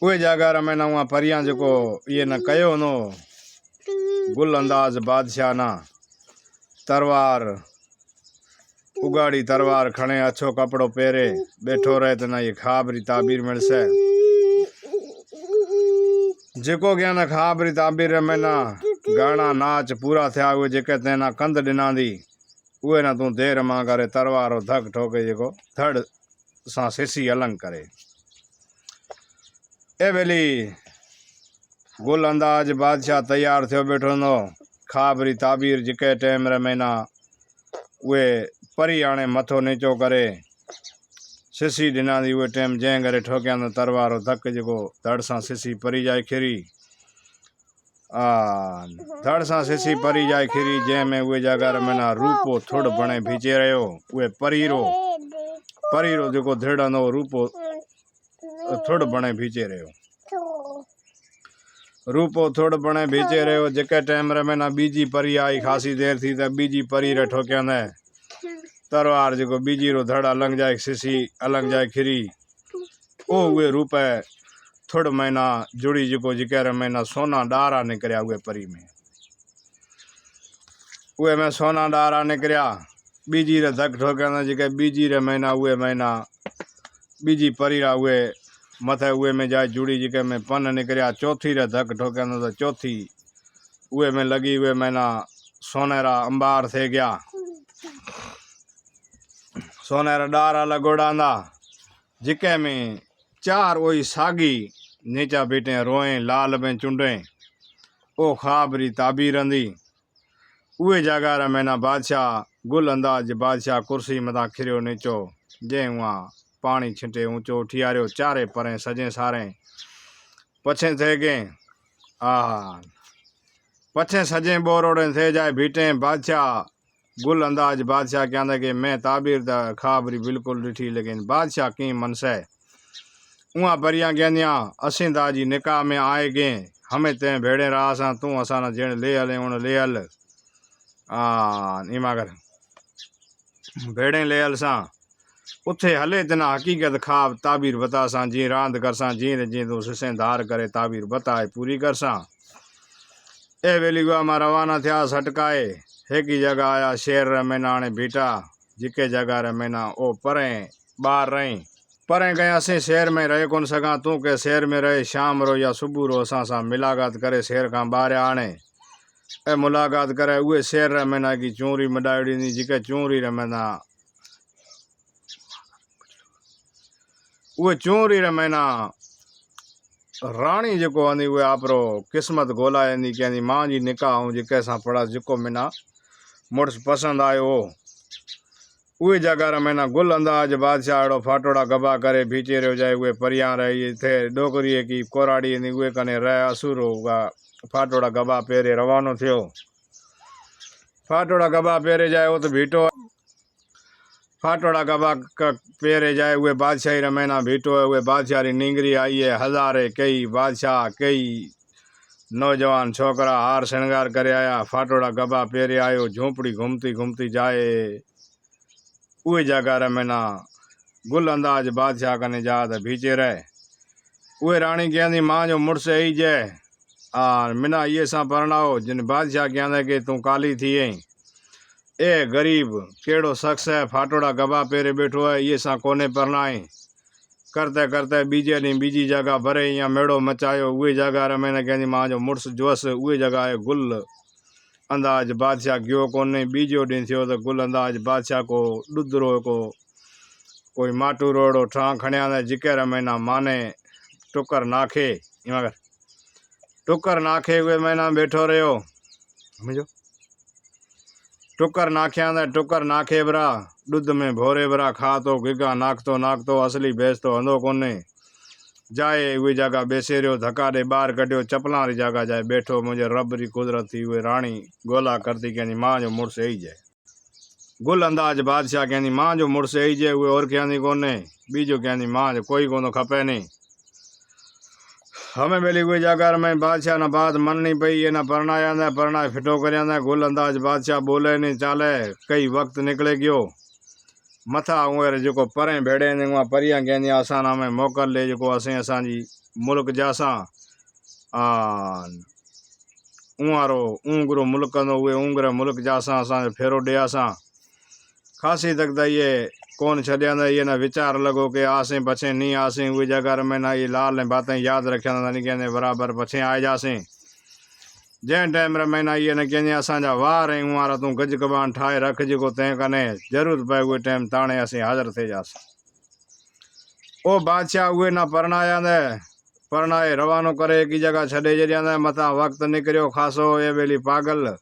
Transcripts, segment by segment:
उहे जगह रमेना वहाँ परियां जो ये न कयो नो गुल अंदाज बादशाह ना तरवार उगाड़ी तरवार खणे अच्छो कपड़ो पहरे बैठो रहे तो ना ये खाबरी ताबीर मिलसे जेको क्या न खाबरी ताबीर रमेना गाना नाच पूरा थिया हुए जेके तेना कंद डिना दी उहे ना तू देर मां करे तरवार धक ठोके जेको धड़ सा सिसी अलंग करे ए बेली गुल अंदाज बादशाह तैयार थियो बैठो नो खाबरी ताबीर जिके टाइम रमेना उहे परी आने मथो नीचो करे सिसी डिना दी उहे टाइम जंहिं करे ठोकिया न तरवार धक जेको धड़ सां सिसी परी जाए खिरी धड़ सां सिसी परी जाए खिरी जंहिंमें उहे जगह रमेना रूपो थुड़ बणे भीचे रहियो उहे परीरो जेको धीड़ंदो रूपो थुड़ बणे भीचे रहियो रूपो थोड़ बणे भीचे रहियो जेके टाइम रमेना बीजी परी आई खासी देर थी त बीजी परी रे ठोकिया न तरवार जेको बीजी रो धड़ अलंग जाए सिसी अलंग जाए खिरी ओ उहे रूप थोड़ महीना जुड़ी जेको जेके रमेना सोना डारा निकरिया उहे परी में उहे में सोना डारा निकरिया बीजी रे धक ठोकिया न जेके बीजी रे महीना उहे महीना बीजी परी रा उहे मथे उहे में जाए जुड़ी जेके में पन निकरिया चौथी रे धक ठोकिया न तो चौथी उहे में लगी उहे महीना सोनेरा अंबार थे गया सोनेरा डारा लगोड़ा ना जिके में चार वही सागी नीचा बीटे रोए लाल में चुंडे ओ खाबरी ताबीर अंदी उहे जगह रमेना बादशाह गुल अंदाज बादशाह कुर्सी मथा खिरियो नीचो जे वहाँ पानी छिंटे ऊंचो उठियारियो चारे परें सजें सारे पछे थे गए पछे सजें बोरोड़े थे जाए भीटे बादशाह गुल अंदाज बादशाह कहंदा कि मैं ताबीर दा खाबरी बिल्कुल डिठी लेकिन बादशाह की मनसे उहाँ परियां कहंदियां असीं ताजी निकाह में आए गए हमें ते भेड़े रहा सा तू असा न जेण ले हले उन ले हल इमा कर भेड़े ले हल सा उथे हले तना हकीकत खाब ताबीर बता सा जी रांद कर सा जी जी तू सिसें धार करे ताबीर बताए पूरी कर सा ए वेली गुआ मां रवाना थिया सटकाए एक ही जगह आया शेर रमेना ने बीटा जिके जगह रमेना ओ परें बाहर रही परें गया से शहर में रहे कौन सका तू के शहर में रहे शाम रो या सुबह रो असा सा मुलाकात करे शहर का बाहर आने ए मुलाकात करे उहे शेर रमेना की चूरी मडाड़ी नी जिके चूरी रमेना उहे चूरी रमेना रानी जेको आंदी उहे आपरो किस्मत गोलाईंदी कहंदी मां जी निकाह ऐं जेके सां पड़ा जेको मना मुड़स पसंद आयो उहे जगह रमेना गुल अंदाज बादशाह अड़ो फाटोड़ा गबा करे भीचे रहो जाए उहे परियां रही थे डोकरी की कोराड़ी नी उहे कने रह असुर होगा फाटोड़ा गबा पेरे रवानो थियो फाटोड़ा गबा पेरे जाए वो तो भीटो फाटोड़ा गबा पेरे जाए उहे बादशाही रमेना भीटो है उहे बादशाह री नींगरी आई है हजारे कई बादशाह कई नौजवान छोकरा हार श्रृंगार करे आया फाटोड़ा गबा पेरे आयो झोंपड़ी घूमती घूमती जाए उहे जगह रमेना गुल अंदाज बादशाह कने जा त भीचे रहे उहे रानी कहंदी मां जो मुड़स ही जे मिना ये सा परणाओ जिन बादशाह कहंदा कि तू काली थी आई ए गरीब केड़ो शख्स है फाटोड़ा गबा पेरे बैठो है ये सा कोने परनाए करते करते बीजे डी बीजी जगह भरे या मेड़ो मचायो उहे जगह रमेना कहंदी मां जो मुड़स जोस उहे जगह है गुल अंदाज बादशाह गयो कोने बीजो दिन थियो तो गुल अंदाज बादशाह को डुदरो को कोई माटू रोड़ो ठा खणिया ने जिके रमेना माने टुकर नाखे इमा टुकर नाखे हुए महीना बैठो रहो समझो टुकर नाख्या ने टुकर नाखे बरा दुध में भोरे बरा खा तो गिगा नाखतो असली भैंस तो हंदो कोने जाए उहे जगह बेसे रहो धक्का दे बाहर कढियो चपलां री जगह जाए बैठो मुझे रब री कुदरत थी उहे रानी गोला करती कहनी मां जो मुड़स ही जाए गुल अंदाज बादशाह कहनी मां जो मुड़स ही जाए उहे और कहंदी कोने बीजो कहंदी मां जो कोई कोन खपे नहीं हमें बेली उहे जगह में बादशाह ना बात मननी पई ये ना परणाया न परणाए फिटो करया न गुल अंदाज बादशाह बोले नहीं चाले कई वक्त निकले गयो मथा उहे जो परें भेड़े ने वहाँ परियां कहंदी असां ना में मोकल ले जो असें असांजी मुल्क जासां उहारो ऊंगरो मुल्क कंदो उहे ऊंगरे मुल्क जासां असांजो फेरो ॾियासां। ख़ासी तक त इहे कोन छॾियांदा, इहे न वीचार लॻो कि आसें पछे नी आसें उहे जगह में ना ये लाल ने बातें याद रखिया नहीं कहने बराबर पछे आए जासें। जैं टाइम रे महीना ये न कहने असांजा वार ऐं उहारा तूं गज कबान ठाहे रख जेको तंहिं कने जरूरत पए उहे टाइम ताणे असीं हाज़िर थी जासीं। ओ बादशाह उहे न परणाया न परणाए रवानो करे एक ही जगह छॾे छॾिया मथा वक़्त निकिरियो खासो ये बेली पागल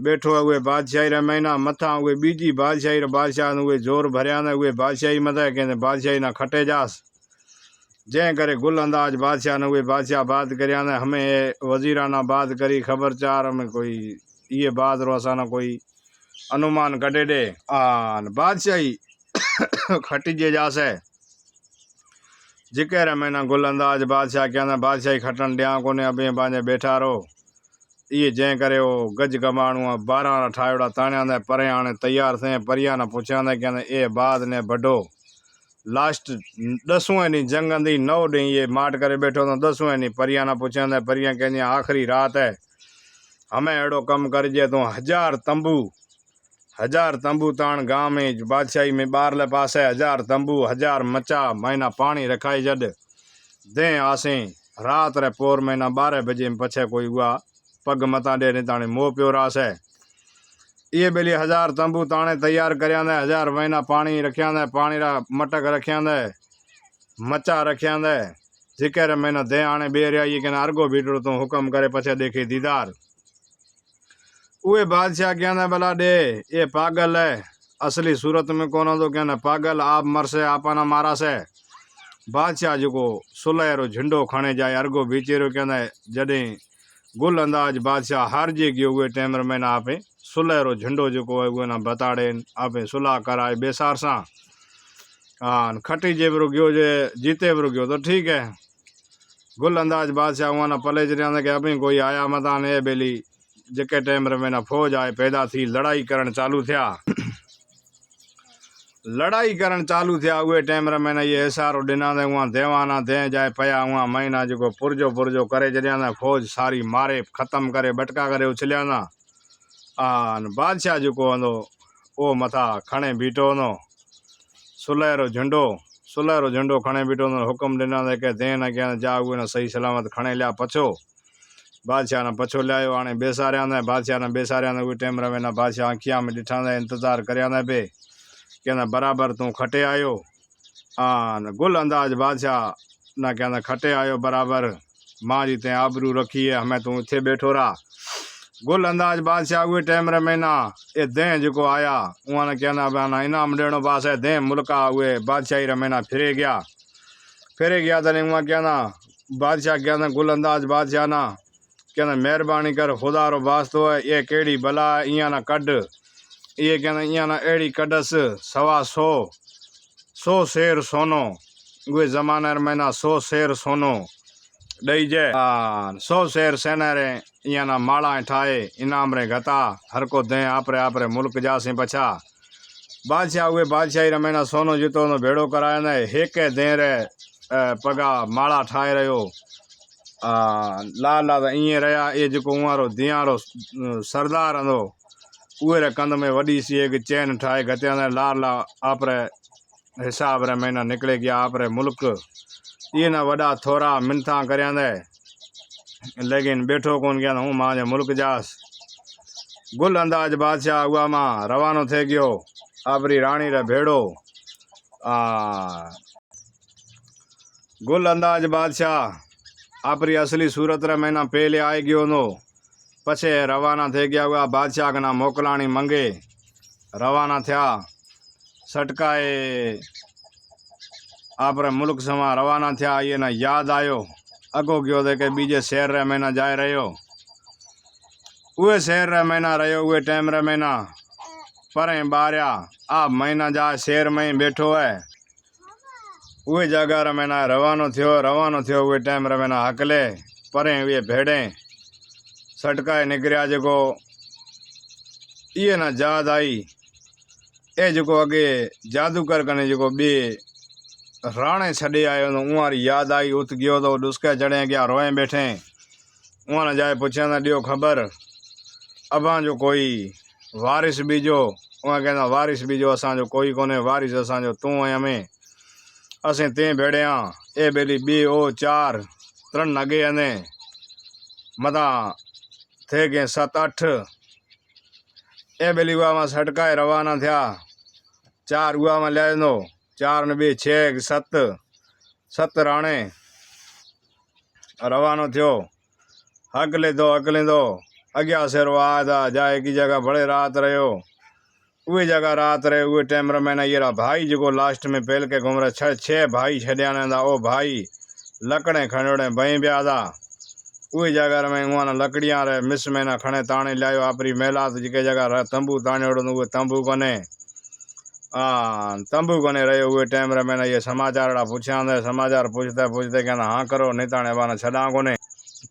बैठो है उहे बादशाही रे महीना मथा उहे बीजी बादशाही रे बादशाह उहे जोर भरिया न उहे बादशाही मथे कहते बादशाही ना खटे जास। जैं करे गुल अंदाज बादशाह ने उहे बादशाह बात करिया न हमें वजीराना बात करी खबर चार में कोई ये बात रो असाना कोई अनुमान कटे दे बादशाही खटिजे जासे। जिके रे महीना गुल अंदाज बादशाह क्या बादशाही खटन दिया कोने अबे बांझे बैठा रहो ये जैं करे वो गज कमाणू 12 ठायोड़ा ताणिया ने परे आने तैयार थे परिया न पुछा ने क्या ए बाद ने बड़ो लास्ट 10वें नी जंग अंदी 9 डी ये माट करे बैठो तो 10वें नी परिया न पुछा ने परिया कहनी आखिरी रात है हमें एड़ो कम करजे तो 1000 तंबू ताण गांव में बादशाही में बारले पासे 1000 तंबू 1000 मचा महीना पानी रखाई जड दे आसे रात रे पोर महीना 12 बजे में पछे कोई हुआ पग मता दे ने ताने मोह प्यो रास है। ये बेली 1000 तंबू ताने तैयार करया ने 1000 महीना पानी रखिया ने पानी रा मटक रखिया ने मचा रखिया ने जिकर महीना दे आने बेरिया ये के अर्गो भीटो तो हुक्म करे पछे देखे दीदार उहे बादशाह क्या ना भला दे ये पागल है असली सूरत में कौन तो क्या ना पागल आप मर से आपा ना मारा से। बादशाह जो सुलहरो झंडो खणे जाए अर्गो बीचेरो क्या ना जडे गुल अंदाज बादशाह हार जे गयो हुए टाइम में ना आपे सुलहरो झंडो जो है ना बताड़े आपे सुलह कराए बेसार सा खटी जे बरो गयो जे जीते बरो गयो तो ठीक है। गुल अंदाज बादशाह वहाँ ना पले जरिया के अभी कोई आया मता ने बेली जेके टाइम में ना फौज आए पैदा थी लड़ाई करण चालू थिया लड़ाई करण चालू थिया उहे टाइम में ना ये इशारो दिना ने वहाँ देवाना दे जाए पया वहाँ महीना जो पुरजो करे जरिया ना फौज सारी मारे खत्म करे बटका करे उछलिया ना बादशाह जो हंदो ओ मथा खणे बीठो नो सुलहरो झंडो खणे बीठो नो हुक्म दिना ने के दे ना क्या जा उहे ना सही सलामत खणे लिया पछो बादशाह ने पछो लिया आने बेसारिया ने बादशाह ने बेसारिया ने उहे टाइम में ना बादशाह अखियां में डिठा ने इंतजार करया ने पे कहना बराबर तू खटे आयो गुल अंदाज बादशाह ना कहना खटे आयो बराबर माँ जी ते आबरू रखी है हमें तू इथे बैठो रहा। गुल अंदाज बादशाह उहे टाइम में ना ये दे जो आया वहाँ ने कहना इनाम देनो पास है दे मुल्का उहे बादशाही रे महीना फिरे गया तने वहाँ कहना बादशाह कहना गुल अंदाज बादशाह ना कहना मेहरबानी कर खुदा रो वास्तो है ये केड़ी भला इया ना कड ये कहना इया ना एड़ी कडस 100 शेर सोनो उहे जमाने में ना 100 शेर सोनो दई जे 100 शेर सेना रे इया ना माला ठाए इनाम रे गता हर को दे आपरे मुल्क जासे पछा बादशाह उहे बादशाही रे महीना सोनो जीतो नो भेड़ो कराया ने हेके दे रे पगा माला ठाए रहो लाल इं रहा ये जो उहारो दियारो सरदार हंदो उहे रे कंध में वडी सी एक चैन ठाए गत्या ने लाल आपरे हिसाब रे महीना निकले गया आपरे मुल्क ये ना वडा थोड़ा मिनथा करया ने लेकिन बैठो कौन गया हूँ मां मुल्क जास। गुल अंदाज बादशाह हुआ मां रवानो थे गयो आपरी रानी रे भेड़ो गुल अंदाज बादशाह आपरी असली सूरत रे महीना पहले आए गयो नो पछे रवाना थे गया हुआ बादशाह का ना मोकलाणी मंगे रवाना थिया सटकाए आपरे मुल्क समा रवाना थिया ये ना याद आयो अगो गयो थे के बीजे शहर रे महीना जाए रहो उहे शहर रे महीना रहो उहे टाइम रे महीना परे बारिया आप महीना जा शहर में बैठो है उहे जगह रे महीना रवानो थियो उहे टाइम रे महीना हकले परे उहे भेड़े सटकाए निकरिया जो ये ना याद आई ए जो अगे जादूगर कने जो बे राणे छॾे आयो तो उहारी याद आई। उत गयो तो डुस्के चढ़े गया रोए बैठे। उहा न जाए पुछंदा ॾियो ख़बर अबां जो कोई वारिस बीजो। उहा कहंदा वारिस बीजो असांजो कोई कोन्हे, वारिस असांजो तूं ऐं हमें, असें ते भेड़े हाँ। ए बेली बी ओ 4 3 अगे अने मता थे गए 7 8। ए बेली उहा मां सटकाए रवाना थिया। 4 उहा मां लियाईंदो, 4 ने 2 6 7 7 राणे रवानो थियो। हकले दो अॻियां सेरो आया जाए की जगह बड़े रात रहियो। उहे जगह रात रहे उहे टाइम रमैना ये रहा भाई जो लास्ट में पहल के घुम रहा 6 भाई छॾिया था। ओ भाई लकड़े खणोड़े बई पिया था। उहे जगह में उहा न लकड़ियां रहे मिस में न खणे ताणे लायो आपरी महिलात जेके जगह तंबू ताणियोड़ो उहे तंबू कोन्हे। हाँ तंबू कोन्हे रहियो उहे टाइम रमैना ये समाचार पुछिया। समाचार पुछते पुछते कहना हाँ करो नहीं ताणे वाना छॾा कोन्हे।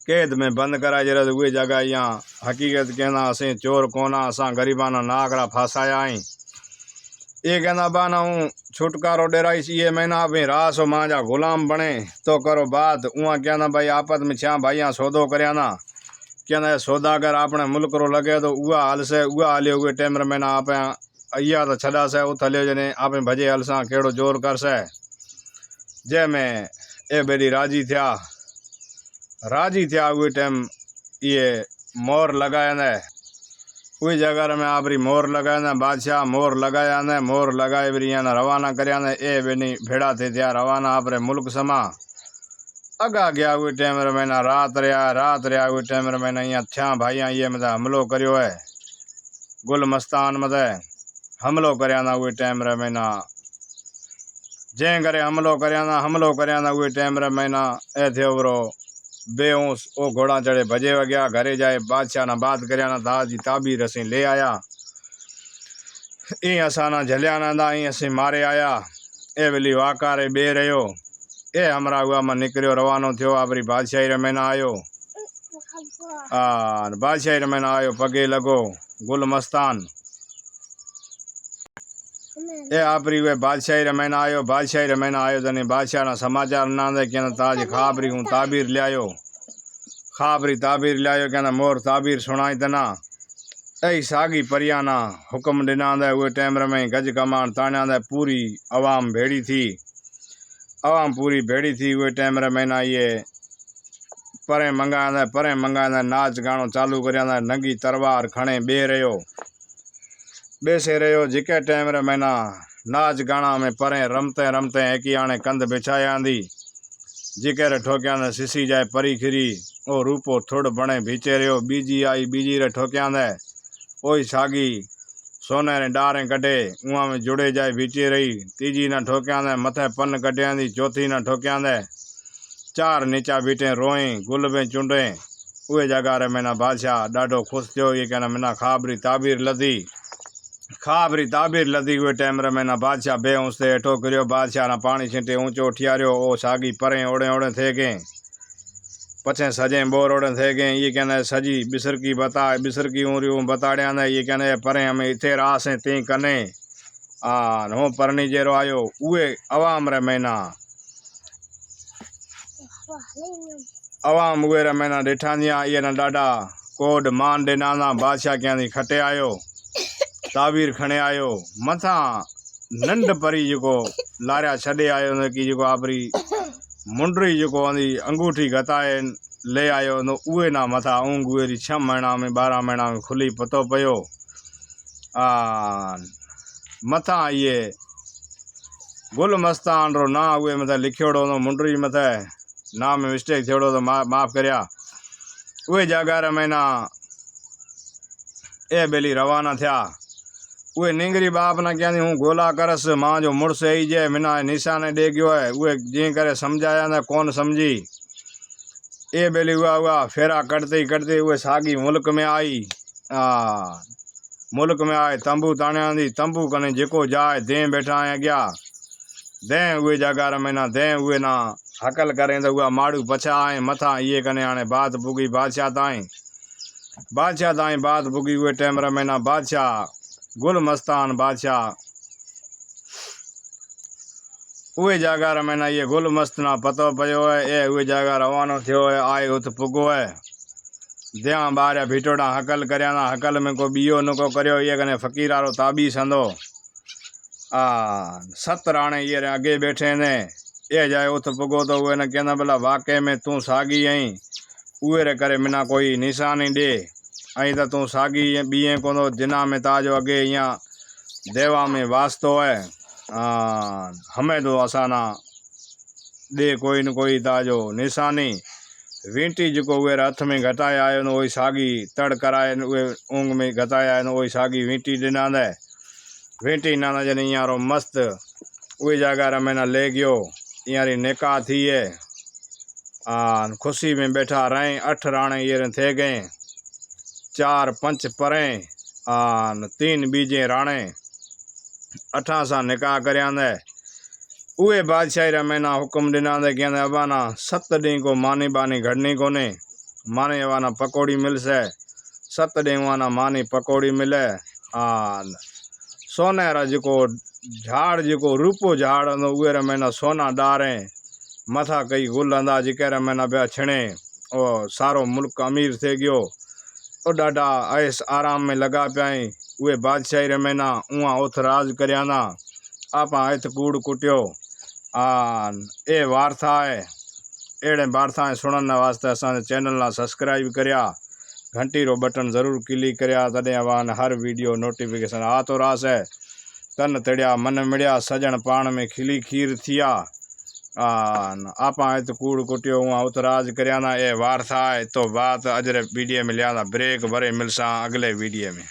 कैद में बंद कराए जरा उहे जगह या हकीकत कहना असें चोर कोना असां गरीबाना नाकड़ा फासाया आई। ये कहना बाना हूँ छुटकारो डेराइस ये महीना में रास मांजा गुलाम बने तो करो बात। उहा कहना भाई आपत में छा भाई यहाँ सौदो करया ना कहना सौदागर अपने मुल्क रो लगे तो उहा हल से उहा हलियो उहे टाइम महीना आप इया तो छड़ा से उथ हलियो जने आप भजे हल सा केड़ो जोर कर से। जै में ए बेली राजी थिया उहे टाइम ये मोर लगाया ने उही जगह में आपरी मोर लगाया ने बादशाह मोर लगाया ने मोर लगाए भी न रवाना करया ने। ए बेनी भेड़ा थे थिया रवाना आपरे मुल्क समा अगा गया। उहे टाइम महीना रात रहा उहे टाइम महीना यहाँ थिया भाई ये मत हमलो करियो है गुल मस्तान मत हमलो करया ना उहे टाइम महीना जै करे हमलो करया ना उहे टाइम महीना ए थियो बरो बेहोश ओ घोड़ा चढ़े भजे गया घरे जाए बादशाह ना बात करया ना दास जी ताबीर असीं ले आया ई असां ना झलिया ना दा ई असीं मारे आया। ए वेली वाकारे बे रहियो ए हमरा हुआ में निकरियो रवानो थियो आपरी बादशाही रमैना आयो। बादशाही रमैना आयो पगे लगो गुल मस्तान ए आपरी वे बादशाही रमैना आयो तने बादशाह ना समाचार ना दे कहना ताज खाबरी हूँ ताबीर लियायो कहना मोर ताबीर सुनाई तना। ऐ सागी परियाना हुक्म दिना दे उहे टाइम में गज कमान ताणिया दे पूरी अवाम भेड़ी थी उहे टाइम महीना ये परे मंगाया नाच गानो चालू करया नंगी तलवार खणे बेसे रहियो जिके टाइम महीना नाच गाना में परे रमते रमते एकी आने कंध बिछाया दी जिके रे ठोकिया सिसी जाए परी खिरी ओ रूपो थोड़ बने भीचे रहियो। बीजी आई बीजी रे ठोकिया ओई सागी सोने रे डारे कटे उहा में जुड़े जाए भीचे रही। तीजी न ठोकिया मथे पन कटिया दी चौथी न ठोकिया 4 नीचा बीटे रोई गुल में चुंडे उहे जगह रे महीना बादशाह ॾाढो खुश थियो। ये कहना मना खाबरी ताबीर लधी उहे टाइम महीना बादशाह बेहोश थे हेठो करियो बादशाह ना पानी छिंटे ऊंचो उठियारियो ओ सागी परे ओड़े थे गए पछे सजे बोर ओड़े थे गए। ये कहना सजी बिसर की उरियूं बताड़िया ने ये कहना परे हमें इथे रास ते कने नो परनी जेरो आयो उहे अवाम रे महीना अवाम उहे रे महीना ॾिठा दिया ये न ॾाढा कोड मान ॾिना ना बादशाह कहंदी खटे आयो ताबीर खणे आयो मथा नंढ परी जो लारिया छॾे आयो न की जो आपरी मुंडरी जो अंगूठी गताए ले आयो न उहे ना मथा ऊँग उहे 6 महीना में 12 महीना में खुली पतो पयो मथा ये गुल मस्तान रो ना उहे मथे लिखियोड़ो न मुंडरी मथे नाम में मिस्टेक थियोड़ो तो माफ़ करया। उहे जगह रे महीना ए बेली रवाना थिया उहे निंगरी बाप ना कहंदी हूँ गोला करस मां जो मुड़स ही जे मिना निशाने दे गयो है उहे जी करे समझाया न कौन समझी। ए बेली हुआ फेरा कटते उहे सागी मुल्क में आई तंबू ताणिया दी तंबू कने जेको जाए दे बैठा है अॻियां दे उहे जगह महीना दे उहे ना हकल करें तो उहा माड़ू पछा आए मथा ये कने हाणे बात पुगी बादशाह ताईं बात पुगी उहे टाइम महीना बादशाह गुल मस्तान बादशाह उहे जगह रमेना ये गुल मस्त ना पतो पयो है ए उहे जगह रवानो थियो है आए उत पुगो है द्या बार भीटोड़ा हकल करया ना हकल में को बियो नुको करयो ये कने फकीरारो ताबी संदो आ 7 राणे ये आगे बैठे ने ए जाए उत पुगो तो उहे ने कहना भला वाकई में तू सागी आई उहे रे करे मिना कोई निशानी दे आई तो तू सागी बीए को जिना में ताजो अगे यहाँ देवा में वास्तो है हमें तो असाना दे कोई न कोई ताजो निशानी वींटी जो उहे हथ में घटाया आयो न वही सागी तड़ कराए उहे ऊँग में घटाया आयो न वही सागी वींटी ॾिना दे वींटी नाना जन यारो मस्त उहे जगह रमेना ले गयो यारी निकाह थी है खुशी में बैठा रहे 8 राणे ये थे गए 4 पंच परें 3 बीजे राणे 8 सा निकाह करया दे उहे बादशाही रमेना हुक्म दिना दे कहंदे अबाना 7 ॾींहं को मानी बानी घड़नी कोने माने अबाना पकौड़ी मिलसे 7 ॾींहं वाना मानी पकौड़ी मिले सोनेरा जो झाड़ जो रूपो झाड़ हूंदो उहे रमेना सोना डारे मथा कई गुल अंदा जिके रमेना पिया छिणे ओ सारो मुल्क अमीर थे गयो ओ ॾाढा ऐस आराम में लगा पिया उहे बादशाही रमेना उहा उथ राज करया ना आपा हथ कूड़ कुटियो ए वार्ता है अड़े वार्ता सुनने वास्ते असांजे चैनल ना सब्सक्राइब करया घंटी रो बटन जरूर क्लिक करया तदे अवान हर वीडियो नोटिफिकेशन आतो रास है तन तड़िया मन मिड़िया सजन पान में खिली खीर थिया आपा हथ कूड़ कुटियो उहा उतराज करया ना ए वार्ता है तो बात अजरे वीडियो में लिया ब्रेक भरे मिलसा अगले वीडियो में।